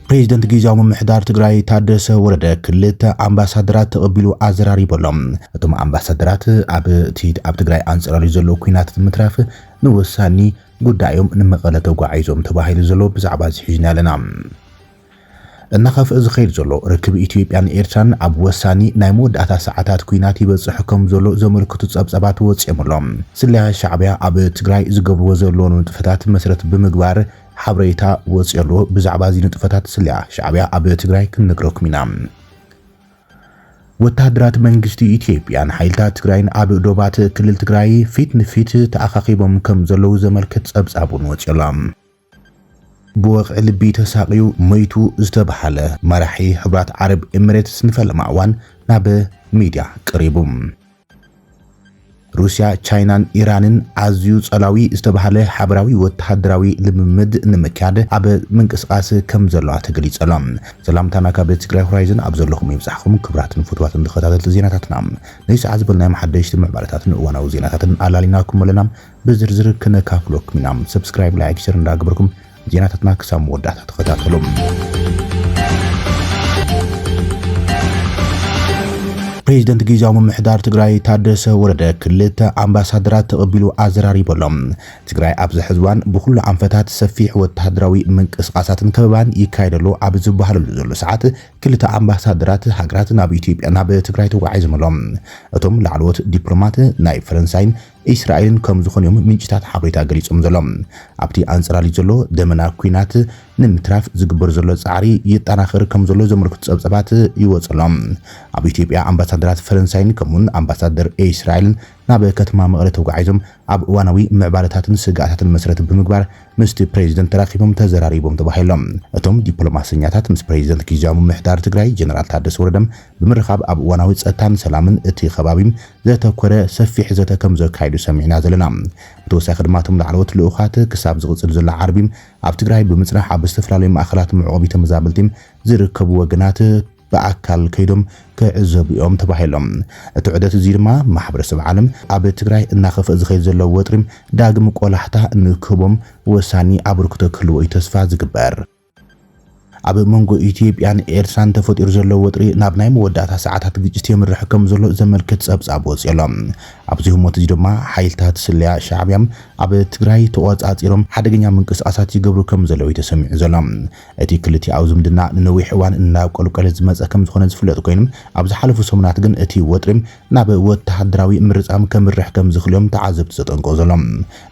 ፕሬዝዳንት ጊዜያዊ ምምሕዳር ትግራይ ታደሰ ወረደ ክልተ አምባሳደራት ተቀቢሉ አዘራሪቦሎም እቶም አምባሳደራት ኣብ ትግራይ አንጻራዊ ዘሎ ኩናት ምትራፍ ንወሳኒ ጉዳዮም ንመቐለ ተጓዒዞም ተባሂሉ ዘሎ ብዛዕባ ዝሕዝና ኣለና እናኸፍ ዝኸይድ ዘሎ ርክብ ኢትዮጵያን ኤርትራን ኣብ ወሳኒ ናይ መወዳእታ ሰዓታት ኩናት ይበጽሕ ከም ዘሎ ዘመልክቱ ጸብጸባት ወጽየምሎም ስለያ ሻዕብያ ኣብ ትግራይ ዝገብርዎ ዘሎ ንጥፈታት መሰረት ብምግባር ሓበሬታ ወጽየሉ ብዛዕባ እዚ ንጥፈታት ስለያ ሻዕብያ ኣብ ትግራይ ክንነግረኩም ኢና ወታደራት መንግስቲ ኢትዮጵያን ሓይልታት ትግራይን ኣብ ዶባት ክልል ትግራይ ፊት ንፊት ተኣኻኺቦም ከም ዘለው ዘመልክት ጸብጻቡን ወጽየሎም بوقع لبي تساقيو ميتو استبحالة مرحي حبرات عرب إمارات سنفل معوان ناب ميديا قريبوم روسيا تشاينان إيرانن عزيو صلاوي استبحالة حبراوي وتحدراوي لممد نمكاد عب منقسقاس كم زلوات تقليد سلام تانا كابل تقرأ هورايزن أبزر لكم يمسحكم كبراتن فتواتن دخطات الزيناتاتنا ليس عزبلنا محدش تمع بارتاتن وانا وزيناتاتن ألاليناكم ولنام بزرزر كنا كافلوك منام سبسكرايب لايك شير نداقبركم زيناتنا كسام وداتا تخطاتلهم ፕሬዝዳንት ጊዜያዊ ምምሕዳር ትግራይ ታደሰ ወረደ ክልተ አምባሳደራት ተቀቢሉ አዘራሪቦሎም ትግራይ ኣብ ዝሕዝዋን ብኩሉ አንፈታት ሰፊሕ ወታደራዊ ምንቅስቃሳትን ከበባን ይካየደሉ ኣብ ዝበሃለሉ ዘሎ ሰዓት ክልተ አምባሳደራት ሃገራት ናብ ኢትዮጵያ ናብ ትግራይ ተጓዒዞም እቶም ላዕለዎት ዲፕሎማት ናይ ፈረንሳይን እስራኤልን ከም ዝኾኑም ምንጭታት ሓበሬታ ገሊጾም ዘሎም ኣብቲ አንጻራሊ ዘሎ ደመና ኩናት ንምትራፍ ዝግበር ዘሎ ጻዕሪ ይጣናኸር ከም ዘሎ ዘመልክቱ ጸብጸባት ይወጽሎም ኣብ ኢትዮጵያ አምባሳደራት ፈረንሳይን ከምኡን አምባሳደር እስራኤልን ናብ ከተማ መቐለ ተጓዒዞም ኣብ እዋናዊ ምዕባለታትን ስጋኣታትን መሰረት ብምግባር ምስቲ ፕሬዝዳንት ተራኺቦም ተዘራሪቦም ተባሂሎም እቶም ዲፕሎማስኛታት ምስ ፕሬዝዳንት ጊዜያዊ ምምሕዳር ትግራይ ጀነራል ታደሰ ወረደም ብምርኻብ ኣብ እዋናዊ ጸጥታን ሰላምን እቲ ከባቢም ዘተኮረ ሰፊሕ ዘተ ከም ዘካይዱ ሰሚዕና ዘለና ብተወሳኺ ድማቶም ላዕለዎት ልኡኻት ክሳብ ዝቕጽል ዘሎ ዓርቢም ኣብ ትግራይ ብምጽናሕ ኣብ ዝተፈላለዩ ማእኸላት ምዕቆቢ ተመዛበልቲም ዝርከቡ ወገናት በአካል ከይዶም ከዕዘብዮም ተባሂሎም እቲ ዑደት እዚ ድማ ማሕበረሰብ ዓለም ኣብ ትግራይ እናኸፈ ዝኸይድ ዘሎ ወጥሪም ዳግም ቆላሕታ ንክቦም ወሳኒ አበርክቶ ክህልዎ ተስፋ ዝግበር ኣብ መንጎ ኢትዮጵያን ኤርትራን ተፈጢሩ ዘሎ ወጥሪ ናብ ናይ መወዳእታ ሰዓታት ግጭት የምርሕ ከም ዘሎ ዘመልክት ጸብጻብ ወጽየሎም ኣብዚ ህሞት እዚ ድማ ሓይልታት ስለያ ሻዕብያም ኣብ ትግራይ ተቆጻጺሮም ሓደገኛ ምንቅስቃሳት ይገብሩ ከም ዘለው ተሰሚዑ ዘሎም እቲ ክልቲኣዊ ዝምድና ንነዊሕ እዋን እናቆልቆለ ዝመጸ ከም ዝኾነ ዝፍለጥ ኮይኖም ኣብ ዝሓለፉ ሰሙናት ግን እቲ ወጥሪም ናብ ወተሃደራዊ ምርጻም ከምርሕ ከም ዝኽልዮም ተዓዘብቲ ዘጠንቀቁ ዘሎም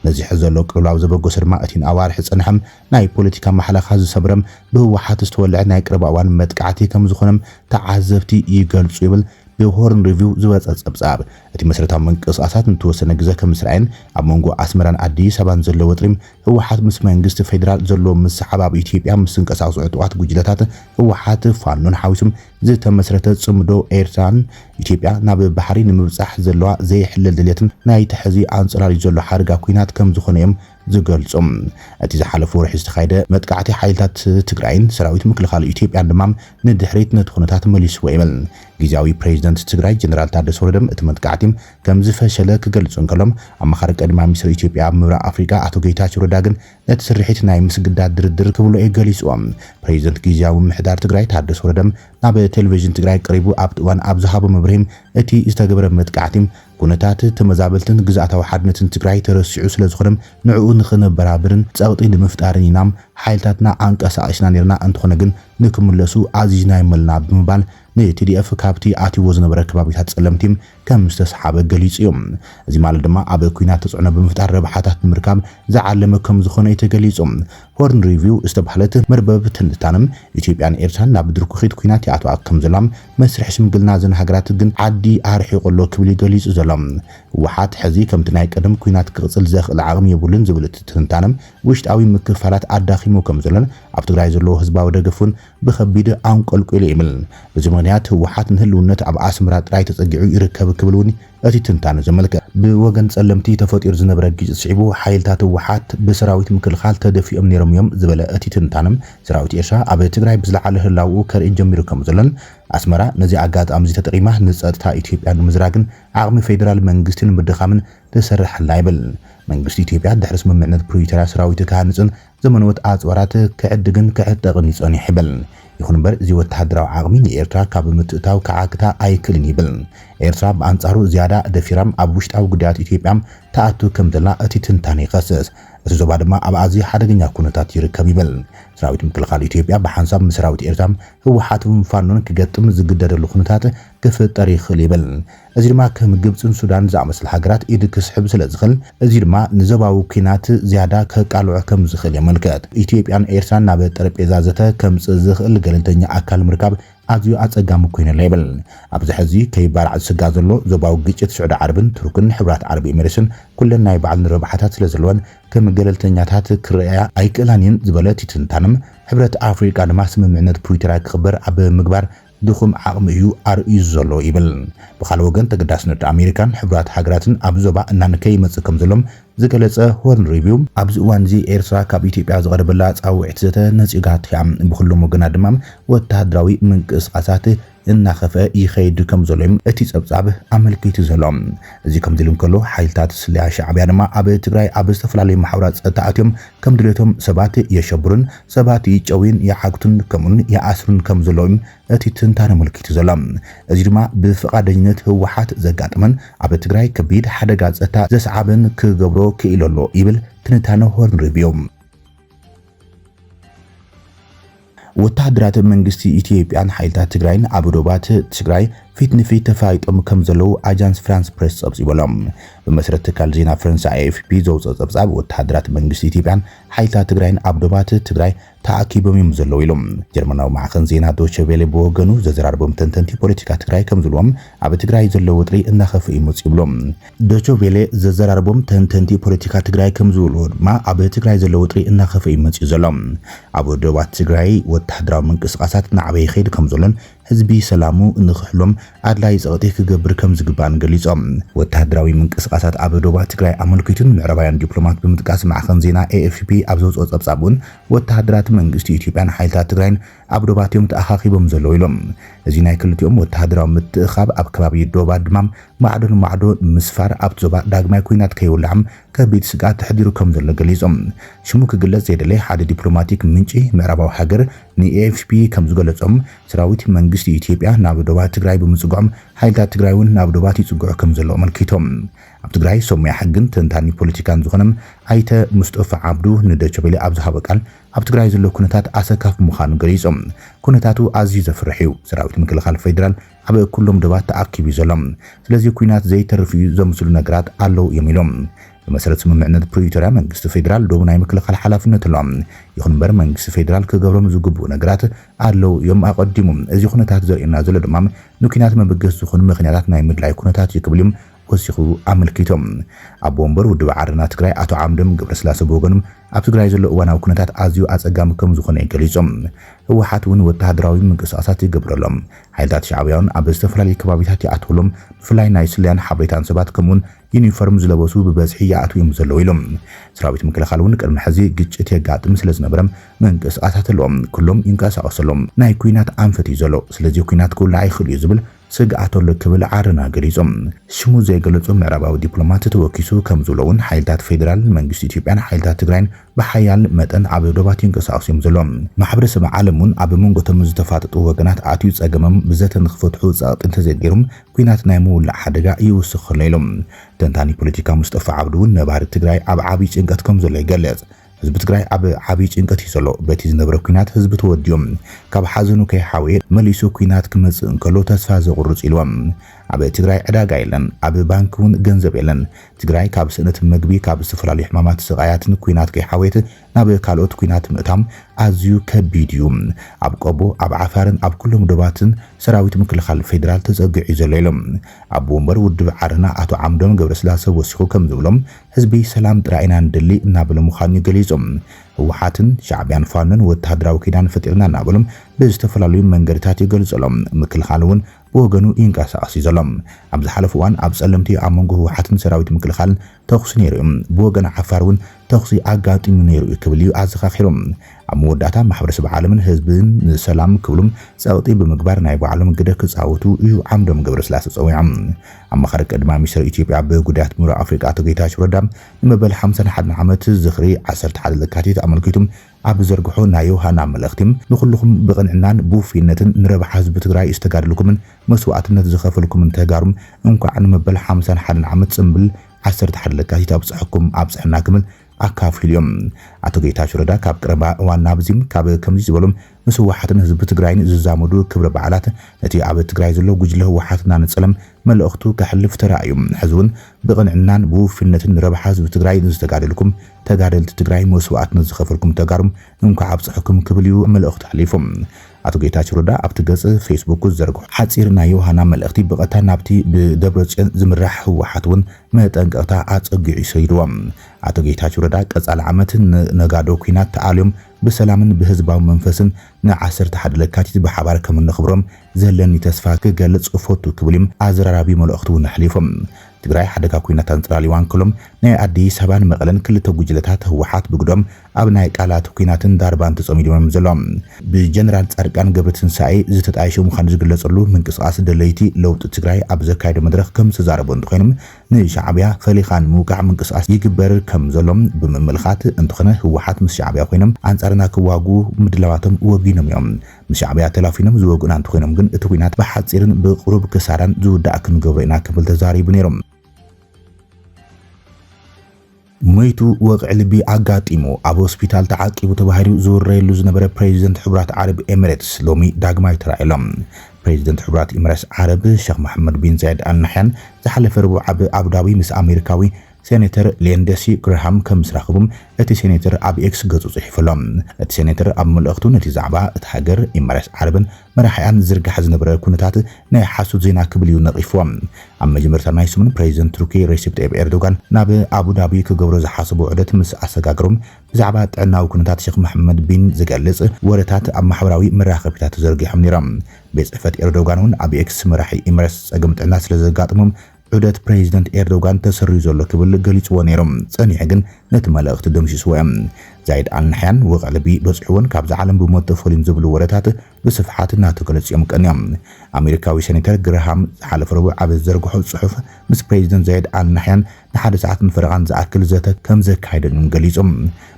ነዚ ሕዘሎ ቅልውላው ዘበጎሰ ድማ እቲ ኣዋርሒ ጸንሐም ናይ ፖለቲካ ማሕለኻ ዝሰብረም ብህወሓት استولع ናይ ቅርባዋን መጥቃዕቲ ከም ዝኾነም ተዓዘብቲ ይገልጹ ይብል ብሆርን ሪቪው ዝወጸ ጸብጻብ እቲ መሰረታዊ ምንቅስቃሳት ንተወሰነ ግዜ ከም እስራኤል ኣብ መንጎ ኣስመራን አዲስ አበባን ዘሎ ወጥሪም ህወሓት ምስ መንግስቲ ፌደራል ዘሎ ምስሓብ ኣብ ኢትዮጵያ ምስ እንቀሳቀሱ ዕጡቃት ጉጅለታት ህወሓት ፋኖን ሓዊሱም ዝተመስረተ ጽምዶ ኤርትራን ኢትዮጵያ ናብ ባሕሪ ንምብጻሕ ዘለዋ ዘይሕለል ድሌትን ናይ ተሕዚ አንጻራዊ ዘሎ ሓርጋ ኩናት ከም ዝኾነም ዝገልጹም እቲ ዝሓለፈ ወርሒ ዝተኻየደ መጥቃዕቲ ሓይልታት ትግራይን ሰራዊት ምክልኻል ኢትዮጵያን ድማ ንድሕሪት ነቲ ኩነታት መሊስዎ ይብል ጊዜያዊ ፕሬዝዳንት ትግራይ ጀነራል ታደሰ ወረደም እቲ መጥቃዕቲ ከም ዝፈሸለ ክገልጹ እንከሎም ኣማኻሪ ቀድማ ሚኒስትር ኢትዮጵያ ኣብ ምብራቕ ኣፍሪካ ኣቶ ጌታቸው ረዳ ግን ነቲ ስርሒት ናይ ምስግዳድ ድርድር ክብሎ ገሊጾም ፕሬዝዳንት ጊዜያዊ ምምሕዳር ትግራይ ታደሰ ወረደም ናብ ቴሌቪዥን ትግራይ ቀሪቡ ኣብ እዋን ኣብ ዝሃቦ መብርሂም እቲ ዝተገበረ መጥቃዕቲ ኩነታት ተመዛበልትን ግዛኣታዊ ሓድነትን ትግራይ ተረሲዑ ስለዝኾነ ንዕኡ ንኽነበራብርን ጸቕጢ ንምፍጣርን ኢናም ሓይልታትና አንቀሳቅስና ነርና እንትኾነ ግን ንክምለሱ ኣዚዝና ይመልና ብምባል ንቲዲኤፍ ካብቲ ኣትይዎ ዝነበረ ከባቢታት ጸለምቲም ከም ዝተሰሓበ ገሊጹ እዮም እዚ ማለት ድማ ኣብ ኩናት ተጽዕኖ ብምፍጣር ረብሓታት ንምርካብ ዝዓለመ ከም ዝኾነ የተገሊጹ ሆርን ሪቪው ዝተባህለት መርበብ ትንታንም ኢትዮጵያን ኤርትራን ናብ ድርኩኺት ኩናት ይኣትዋ ከም ዘላም መስርሕ ሽምግልና ዘን ሃገራት ግን ዓዲ ኣርሒቆሎ ክብል ገሊጹ ዘሎም ወሓት ሕዚ ከምቲ ናይ ቀደም ኩናት ክቕጽል ዘኽእል ዓቕሚ የብሉን ዝብል ትንታንም ውሽጣዊ ምክፋላት ኣዳኺሙ ከም ዘሎን ኣብ ትግራይ ዘሎ ህዝባዊ ደገፉን ብኸቢድ አንቆልቁሉ ይብል በዚ ምክንያት ወሓት ንህልውነት ኣብ ኣስመራ ጥራይ ተጸጊዑ ይርከብ ክብሉን እቲ ትንታነ ዘመልክት ብወገን ጸለምቲ ተፈጢሩ ዝነበረ ግጭት ስዒቡ ሓይልታት ወሓት ብሰራዊት ምክልኻል ተደፊኦም ነይሮም እዮም ዝበለ እቲ ትንታንም ሰራዊት ኤርትራ ኣብ ትግራይ ብዝለዓለ ህላውኡ ከርኢ ጀሚሩ ከም ዘሎን ኣስመራ ነዚ ኣጋጣሚ ተጠቂማ ንጸጥታ ኢትዮጵያ ንምዝራግን ዓቕሚ ፌደራል መንግስትን ምድኻምን ተሰርሐላ ይብል መንግስቲ ኢትዮጵያ ድሕሪ ስምምዕነት ፕሪቶሪያ ሰራዊት ካህንጽን ዘመንወት ኣጽዋራት ከዕድግን ከዕጠቕን ይጸኒሕ ይብል ይኹን እምበር እዚ ወተሃደራዊ ዓቕሚ ንኤርትራ ካብ ምትእታው ከዓግታ ኣይክልን ይብል ኤርትራ በአንጻሩ ዝያዳ ደፊራም ኣብ ውሽጣዊ ጉዳያት ኢትዮጵያ ተኣቱ ከም ዘላ እቲ ትንታነ ይኸስስ እቲ ዞባ ድማ ኣብ ኣዝዩ ሓደገኛ ኩነታት ይርከብ ይብል ሰራዊት ምክልኻል ኢትዮጵያ ብሓንሳብ ሰራዊት ኤርትራ ህወሓትን ፋኖን ክገጥም ዝግደደሉ ኩነታት ክፍጠር ይኽእል ይብል እዚ ድማ ከም ግብፅን ሱዳን ዝኣመሰሉ ሃገራት ኢድ ክስሕብ ስለ ዝኽእል እዚ ድማ ንዞባዊ ኩናት ዝያዳ ከቃልዑ ከም ዝኽእል የመልክት ኢትዮጵያን ኤርትራን ናብ ጠረጴዛ ዘተ ከምጽእ ዝኽእል ገለልተኛ ኣካል ምርካብ ኣዝዩ ኣጸጋሚ ኮይነላ ይብል ኣብዚ ሕዚ ከይባርዕ ዝስጋ ዘሎ ዞባዊ ግጭት ስዑድ ዓረብን ቱርክን ሕብራት ዓረብ ኤሚሬትስን ኩለን ናይ ባዕልን ረብሓታት ስለ ዘለወን ከም ገለልተኛታት ክረኣያ ኣይክእላንን ዝበለት ትንታንም ሕብረት ኣፍሪቃ ድማ ስምምዕነት ፕሪቶሪያ ክኽበር ኣብ ምግባር ድኹም ዓቕሚ እዩ ኣርእዩ ዘሎ ይብል ብኻልእ ወገን ተገዳስነት ኣሜሪካን ሕብራት ሃገራትን ኣብ ዞባ እናንከይ ይመጽእ ከም ዘሎም ዝገለጸ ሆርን ሪቪው ኣብዚ እዋን እዚ ኤርትራ ካብ ኢትዮጵያ ዝቐረበላ ጻውዒት ዘተ ነጺጋት ብኩሎም ወገናት ድማ ወተሃደራዊ ምንቅስቓሳት እናኸፈ ይኸይድ ከም ዘሎም እቲ ጸብጻብ ኣመልኪቱ ዘሎ እዚ ከም ዝልም ከሎ ሓይልታት ስልያ ሻዕብያ ድማ ኣብ ትግራይ ኣብ ዝተፈላለዩ ማሕበራት ጸጥታ ኣትዮም ከም ድሌቶም ሰባት የሸብሩን ሰባት ይጨዊን ይዓግቱን ከምኡን ይኣስሩን ከም ዘሎም እቲ ትንታነ መልኪቱ ዘሎ እዚ ድማ ብፍቃደኝነት ህወሓት ዘጋጥመን ኣብ ትግራይ ከቢድ ሓደጋ ጸጥታ ዘስዓብን ክገብሮ ክኢለሎ ይብል ትንታነ ሆርን ሪቪው ወታደራት መንግስቲ ኢትዮጵያን ሓይልታት ትግራይን ኣብ ዶባት ትግራይ ፊት ንፊት ተፋይጦም ከም ዘለው አጃንስ ፍራንስ ፕሬስ ጸብጺቦሎም በመሰረት ትካል ዜና ፈረንሳይ AFP ዘውፅኦ ጸብጻብ ወታደራት መንግስቲ ኢትዮጵያን ሓይልታት ትግራይን ኣብ ዶባት ትግራይ ተኣኪቦም እዮም ዘለው ኢሎም ጀርመናዊ ማዕኸን ዜና ዶቼ ቬለ ብወገኑ ዘዘራርቦም ተንተንቲ ፖለቲካ ትግራይ ከም ዝብሎም ኣብ ትግራይ ዘሎ ውጥሪ እናኸፈ ይመጽ ይብሎም ዶቼ ቬለ ዘዘራርቦም ተንተንቲ ፖለቲካ ትግራይ ከም ዝብልዎ ድማ ኣብ ትግራይ ዘሎ ውጥሪ እናኸፈ ይመጽ ዘሎም ኣብ ዶባት ትግራይ ወታደራዊ ምንቅስቓሳት ናዕበይ ይኸይድ ከም ዘሎን ህዝቢ ሰላሙ ንኽሕሎም ኣድላይ ጸቕጢ ክገብር ከም ዝግባን ገሊጾም ወታደራዊ ምንቅስቓሳት ኣብ ዶባት ትግራይ ኣመልኪቱን ምዕራባውያን ዲፕሎማት ብምጥቃስ ማዕኸን ዜና AFP ኣብ ዘውፅኦ ጸብጻቡን ወታደራት መንግስቲ ኢትዮጵያን ሓይልታት ትግራይን ኣብ ዶባትዮም ተኣኻኺቦም ዘለው ኢሎም እዚ ናይ ክልቲኦም ወታደራዊ ምትእኻብ ኣብ ከባቢ ዶባት ድማ ማዕዶ ምስፋር ኣብ ዞባ ዳግማይ ኩናት ከይውላዕም ከቢድ ስጋት ተሕዲሩ ከም ዘሎ ገሊጾም ሽሙ ክግለጽ ዘደለይ ሓደ ዲፕሎማቲክ ምንጪ ምዕራባዊ ሃገር ንAFP ከም ዝገለጾም ሰራዊት መንግስቲ ኢትዮጵያ ናብ ዶባት ትግራይ ብምጽጓም ሓይልታት ትግራይ እውን ናብ ዶባት ይጽጉዑ ከም ዘሎ መልኪቶም ኣብ ትግራይ ሰሙያ ሕግን ተንታኒ ፖለቲካን ዝኾነም ኣይተ ሙስጠፋ ዓብዱ ንዶቼ ቬለ ኣብ ዝሃበ ቃል ኣብ ትግራይ ዘሎ ኩነታት ኣሰካፍ ምዃኑ ገሊጾም ኩነታቱ ኣዝዩ ዘፍርሕ እዩ ሰራዊት ምክልኻል ፌደራል ኣብ ኩሎም ዶባት ተኣኪቡ ዘሎም ስለዚ ኩናት ዘይተርፍ እዩ ዘምስሉ ነገራት ኣለው እዮም ኢሎም በመሰረት ስምምዕነት ፕሪቶሪያ መንግስቲ ፌደራል ዶብ ናይ ምክልኻል ሓላፍነት ኣለዎም ይኹን እምበር መንግስቲ ፌደራል ክገብሮም ዝግብኡ ነገራት ኣለው እዮም ኣቐዲሙ እዚ ኩነታት ዘርእየና ዘሎ ድማ ንኩናት መበገስ ዝኾኑ ምኽንያታት ናይ ምድላይ ኩነታት ይክብል እዮም ወሲኹ ኣመልኪቶም ኣብ ወንበር ውድብ ዓረና ትግራይ ኣቶ ዓምደም ገብረስላሴ ብወገኖም ኣብ ትግራይ ዘሎ እዋናዊ ኩነታት ኣዝዩ ኣጸጋሚ ከም ዝኾነ ገሊጾም ህወሓት እውን ወተሃደራዊ ምንቅስቓሳት ይገብረሎም ሓይልታት ሻዕብያውን ኣብ ዝተፈላለዩ ከባቢታት ይኣትውሎም ብፍላይ ናይ ስልያን ሓበሬታን ሰባት ከምኡን ዩኒፎርም ዝለበሱ ብበዝሒ ይኣትውዮም ዘለው ኢሎም ሰራዊት ምክልኻል እውን ቅድሚ ሕዚ ግጭት የጋጥም ስለ ዝነበረም ምንቅስቓሳት ኣለዎም ኩሎም ይንቀሳቐሰሎም ናይ ኩናት ኣንፈት እዩ ዘሎ ስለዚ ኩናት ክውላዕ ይኽእል እዩ ዝብል ስግኣተሉ ክብል ዓረና ገሊጾም ሽሙ ዘይገለጹ ምዕራባዊ ዲፕሎማት ተወኪሱ ከም ዝብለውን ሓይልታት ፌደራል መንግስቲ ኢትዮጵያን ሓይልታት ትግራይን ብሓያል መጠን ኣብ ዶባት ይንቀሳቐሱ እዮም ዘሎም ማሕበረሰብ ዓለም እውን ኣብ መንጎቶም ዝተፋጠጡ ወገናት ኣትዩ ጸገሞም ብዘተ ንኽፈትሑ ጸቕጢ እንተዘይገይሮም ኩናት ናይ ምውላዕ ሓደጋ ይውስኽ ኢሎም ተንታኒ ፖለቲካ ሙስጠፋ ዓብዱ እውን ነባሪ ትግራይ ኣብ ዓብይ ጭንቀት ከም ዘሎ ይገልጽ ህዝቢ ትግራይ ኣብ ዓብይ ጭንቀት እዩ ዘሎ በቲ ዝነበረ ኩናት ህዝቢ ተወዲዮም ካብ ሓዘኑ ከይሓወየ መሊሱ ኩናት ክመጽእ እንከሎ ተስፋ ዘቁርጽ ኢሎም ኣብ ትግራይ ዕዳጋ የለን ኣብ ባንክ እውን ገንዘብ የለን ትግራይ ካብ ስእነት መግቢ ካብ ዝተፈላለዩ ሕማማት ስቃያትን ኩናት ከይሓወየት ናብ ካልኦት ኩናት ምእታም ኣዝዩ ከቢድ እዩ ኣብ ቆቦ ኣብ ዓፋርን ኣብ ኩሎም ዶባትን ሰራዊት ምክልኻል ፌደራል ተጸጊዑ ዘሎ ኢሎም ኣብ ወንበር ውድብ ዓረና ኣቶ ዓምዶም ገብረስላሴ ወሲኹ ከም ዝብሎም ህዝቢ ሰላም ጥራይና ንደሊ እናበለ ምዃኑ ገሊጾም ህወሓትን ሻዕብያን ፋኖን ወተሃደራዊ ኪዳን ፈጢርና እናበሎም ብዝተፈላለዩ መንገድታት ይገልጸሎም ምክልኻል እውን ብወገኑ ይንቀሳቐስ እዩ ዘሎም ኣብ ዝሓለፈ እዋን ኣብ ጸለምቲ ኣብ መንጎ ህወሓትን ሰራዊት ምክልኻልን ተኹሲ ነይሩ ብወገን ዓፋር እውን ተኹሲ ኣጋጢሙ ነይሩ ክብል እዩ ኣዘኻኺሮም ኣብ መወዳእታ ማሕበረሰብ ዓለምን ህዝብን ሰላም ክብሉም ጸቕጢ ብምግባር ናይ ባዕሎም ግደ ክጻወቱ እዩ ዓምዶም ገብረስላሴ ጸዊዖም። ኣማኻሪ ቀዳማይ ሚኒስትር ኢትዮጵያ ብጉዳያት ምብራቕ ኣፍሪቃ ኣቶ ጌታቸው ረዳ ንመበል 51 ዓመት ዝኽሪ 11 ለካቲት ኣመልኪቱም ኣብ ዘርግሖ ናይ ዮሃና መልእኽቲም ንኹልኩም ብቕንዕናን ብውፍይነትን ንረብሓ ህዝቢ ትግራይ ዝተጋድልኩምን መስዋዕትነት ዝኸፈልኩምን ተጋሩም እንኳዕ ንመበል 51 ዓመት ጽምብል 11 ለካቲት ኣብጽሕኩም ኣብጽሕና ክምል ኣካፍልዮም። ኣቶ ጌታቸው ረዳ ካብ ቀረባ እዋን ናብዚም ካብ ከምዚ ዝበሎም ምስ ህወሓትን ህዝቢ ትግራይን ዝዛመዱ ክብረ በዓላት ነቲ ኣብ ትግራይ ዘሎ ጉጅለ ህወሓትና ንጸለም መልእኽቱ ከሕልፍ ተራእዩ። ሕዝውን ብቕንዕናን ብውፍይነትን ንረብሓ ህዝቢ ትግራይ ዝተጋደልኩም ተጋደልቲ ትግራይ መስዋዕትነት ዝኸፈልኩም ተጋሩም እንኳዕ ኣብጽሕኩም ክብል እዩ መልእኽቱ ሓሊፎም። ኣቶ ጌታቸው ረዳ ኣብቲ ገጽ ፌስቡክ ዘርግሖ ሓጺር ናይ ዮሃና መልእኽቲ ብቐጥታ ናብቲ ብደብረጽዮን ዝምራሕ ህወሓት እውን መጠንቀቕታ ኣጸጊዑ ይሰይድዎም። ኣቶ ጌታቸው ረዳ ቀጻሊ ዓመት ነጋዶ ኩናት ተኣልዮም ብሰላምን ብህዝባዊ መንፈስን ን11 ለካቲት ብሓባር ከም እንኽብሮም ዘለኒ ተስፋ ክገልጽ ፈቱ ክብልም ኣዘራራቢ መልእኽቱ እውን ኣሕሊፎም። ትግራይ ሓደጋ ኩናት አንጽራሊዋን ክሎም ናይ አዲስ አበባን መቐለን ክልተ ጉጅለታት ህወሓት ብግዶም ኣብ ናይ ቃላት ኩናትን ዳርባን ተጸሚዶም ዘሎም ብጀነራል ጻድቃን ገብረትንሳኤ ዝተጣየሸ ምዃኑ ዝግለጸሉ ምንቅስቓስ ደለይቲ ለውጥ ትግራይ ኣብ ዘካየደ መድረኽ ከም ዝተዛረቡ እንትኾይኖም ንሻዕብያ ፈሊኻን ምውቃዕ ምንቅስቓስ ይግበር ከም ዘሎም ብምምልኻት እንትኾነ ህወሓት ምስ ሻዕብያ ኮይኖም አንጻርና ክዋጉ ምድላዋቶም ወጊኖም እዮም። ምስ ሻዕብያ ተላፊኖም ዝወጉና እንትኾይኖም ግን እቲ ኩናት ብሓጺርን ብቁሩብ ክሳራን ዝውዳእ ክንገብሮ ኢና ክብል ተዛሪቡ ነይሮም። ሞይቱ ወቅዕ ልቢ አጋጢሙ ኣብ ሆስፒታል ተዓቂቡ ተባሂሉ ዝውረየሉ ዝነበረ ፕሬዚደንት ሕቡራት ዓረብ ኤሚሬትስ ሎሚ ዳግማይ ተራእዮም። ፕሬዚደንት ሕቡራት ኤሚሬትስ ዓረብ ሼክ መሐመድ ቢን ዛይድ አል ናህያን ዝሓለፈ ረቡዕ ኣብ አቡዳቢ ምስ አሜሪካዊ ሴኔተር ሊንድሲ ግርሃም ከም ዝራኸቡም እቲ ሴኔተር ኣብ ኤክስ ገጹ ጽሒፉሎም። እቲ ሴኔተር ኣብ መልእኽቱ ነቲ ዛዕባ እቲ ሃገር ኤሚሬትስ ዓረብን መራሕያን ዝርጋሕ ዝነበረ ኩነታት ናይ ሓሱት ዜና ክብል እዩ ነቒፍዎም። ኣብ መጀመርታ ናይ ሰሙን ፕሬዚደንት ቱርኪ ሬሲፕ ጣይብ ኤርዶጋን ናብ አቡዳቢ ክገብሮ ዝሓሰቡ ዑደት ምስ ኣሰጋገሮም ብዛዕባ ጥዕናዊ ኩነታት ሼክ መሐመድ ቢን ዝገልጽ ወረታት ኣብ ማሕበራዊ መራኸቢታት ተዘርጊሖም ነይሮም። ቤት ጽሕፈት ኤርዶጋን እውን ኣብ ኤክስ መራሒ ኤሚሬትስ ጸገም ጥዕና ስለ ዘጋጥሞም ዑደት ፕሬዚደንት ኤርዶጋን ተሰሪዩ ዘሎ ክብል ገሊጽዎ ነይሮም። ጸኒሕ ግን ነቲ መልእኽቲ ደምሲስዎ እዮም። ዛይድ አል ናህያን ወቕዕ ልቢ በጽሕዎን ካብዚ ዓለም ብሞት ተፈልዮም ዝብሉ ወረታት ብስፍሓት እናተገለጽዮም ቀንዮም። አሜሪካዊ ሴኔተር ግርሃም ዝሓለፈ ረቡዕ ኣብ ዘርግሖ ጽሑፍ ምስ ፕሬዚደንት ዛይድ አል ናህያን ንሓደ ሰዓትን ፈረቓን ዝኣክል ዘተ ከም ዘካየደን ገሊጾም።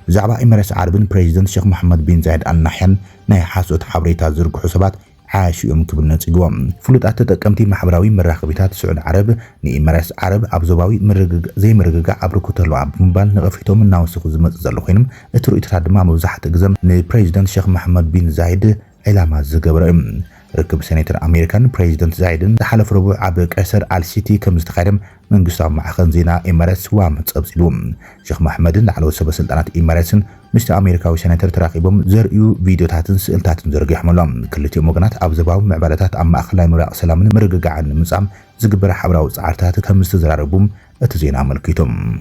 ብዛዕባ ኤሚሬትስ ዓረብን ፕሬዚደንት ሼክ መሐመድ ቢን ዛይድ አል ናህያን ናይ ሓሶት ሓበሬታ ዝርግሑ ሰባት عاشيهم كبل نتيجوم فلوت تقمتي محبراوي مراقبيات سعود عرب نيمارس عرب ابزوباوي زي مرغغا عبركو تلو عب مبال نغفيتهم ناوسخو زمص زلو خينم اترو يترادما مبزحت غزم ني شيخ محمد بن زايد علامه زغبرم ركب سيناتر امريكان بريزيدنت زايدن تحالف ربع عب قصر السيتي كم استخدم منغستا معخن زينا امارات وام تصبسلوم شيخ محمدن على سبب سلطنات اماراتن مستر امريكاوي سيناتر تراقبهم زريو فيديوتاتن سئلتاتن زرغيحملهم كلتي مغنات ابزباو معبالات ام اخلاي مرق سلامن مرغغعن مصام زغبر حبراو صعرتات كم استزراربهم اتزينا ملكيتهم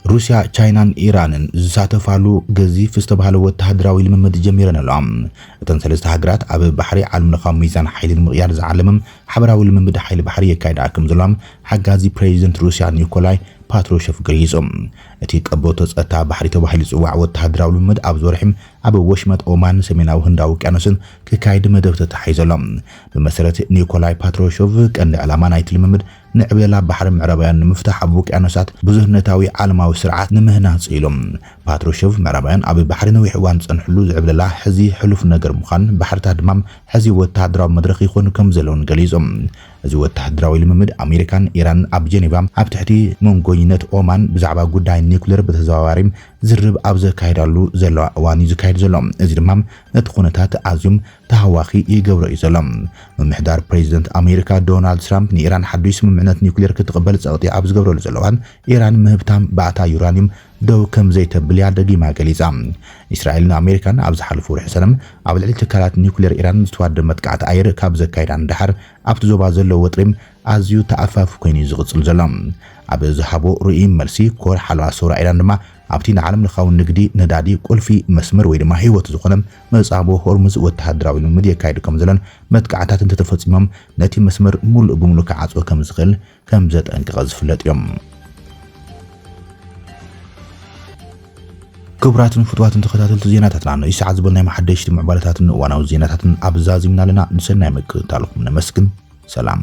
روسيا تشاينان ايرانن زساتفالو غزيف استبحال وتحدراوي لممد جميرن الام اتن ثلاثه هاجرات اب بحري عالم لخام ميزان حيل المقيار زعلمم حبراوي لممد حيل بحري يكايد اكم زلام حغازي بريزيدنت روسيا نيكولاي ፓትሮሸፍ ግሪዞም እቲ ቀቦቶ ጸታ ባሕሪ ተባሂሉ ጽዋዕ ወተሃድራዊ ልምድ ኣብ ዞርሕም ኣብ ወሽመጥ ኦማን ሰሜናዊ ህንዳዊ ውቅያኖስን ክካይድ መደብ ተታሒዘሎም ብመሰረት ኒኮላይ ፓትሮሸቭ ቀንዲ ዕላማ ናይቲ ልምምድ ንዕብለላ ባሕሪ ምዕራባውያን ንምፍታሕ ኣብ ውቅያኖሳት ብዙህነታዊ ዓለማዊ ስርዓት ንምህናጽ ኢሎም ፓትሮሸቭ ምዕራባውያን ኣብ ባሕሪ ነዊሕ እዋን ጸንሕሉ ዝዕብለላ ሕዚ ሕሉፍ ነገር ምዃን ባሕርታት ድማ ሕዚ ወተሃድራዊ መድረኽ ይኾኑ ከም ዘለውን ገሊጾም እዚ ወተሃድራዊ ልምምድ ኣሜሪካን ኢራን ኣብ ጀኔቫ ኣብ ትሕቲ መንጎይነት ኦማን ብዛዕባ ጉዳይ ኒውክሌር በተዘዋዋሪም ዝርብ ኣብ ዘካይዳሉ ዘለዋ እዋን ዝካይድ ዘሎ እዚ ድማ ነቲ ኩነታት ኣዝዮም ተሃዋኺ ይገብሮ እዩ ዘሎ ምምሕዳር ፕሬዚደንት ኣሜሪካ ዶናልድ ትራምፕ ንኢራን ሓድሽ ስምምዕነት ኒውክሌር ክትቅበል ጸቕጢ ኣብ ዝገብረሉ ዘለዋን ኢራን ምህብታም ባእታ ዩራኒየም ደው ከም ዘይተብልያ ደጊማ ገሊጻ እስራኤልን ኣሜሪካን ኣብ ዝሓለፉ ወርሒ ሰላም ኣብ ልዕሊ ትካላት ኒውክሌር ኢራን ዝተዋደደ መጥቃዕቲ ኣየር ካብ ዘካይዳን ድሓር ኣብቲ ዞባ ዘለዎ ወጥሪም ኣዝዩ ተኣፋፍ ኮይኑ ዝቕጽል ዘሎ ኣብ ዝሃቦ ርእይ መልሲ ኮር ሓለዋ ሶራ ኢራን ድማ ኣብቲ ንዓለም ለኻዊ ንግዲ ነዳዲ ቁልፊ መስመር ወይ ድማ ህይወት ዝኾነ መጻቦ ሆርሙዝ ወተሃድራዊ ልምምድ የካይዱ ከም ዘለን መጥቃዕታት እንተተፈጺሞም ነቲ መስመር ሙሉእ ብሙሉእ ክዓጽዎ ከም ዝኽእል ከም ዘጠንቀቐ ዝፍለጥ እዮም ክቡራትን ፍትዋትን ተኸታተልቲ ዜናታትና ነው ይስዓት ዝበልናይ ማሐደሽቲ ምዕባለታትን ዋናው ዜናታትን አብዛዚምና ለና ንሰናይ ምክትታልኩም ነመስግን ሰላም